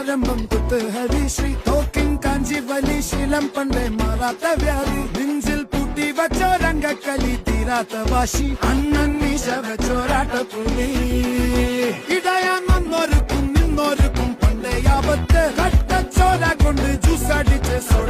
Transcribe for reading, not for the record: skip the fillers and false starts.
ആരംഭം കുത്തുഹരി ശ്രീ തോക്കിൻ കാഞ്ചി വലി ശീലം പണ്ടേ മാറാത്ത വ്യാധി നെഞ്ചിൽ പൂട്ടി വച്ചോരംഗക്കലി തീരാത്ത വാശി അണ്ണൻ മീശ വെച്ചോരാട്ട പുലി ഇടയാൻ വന്നോർക്കും നിന്നോർക്കും പണ്ടേ ആപത്ത് കട്ടച്ചോര കൊണ്ട് ജ്യൂസ് അടിച്ച് സോഡ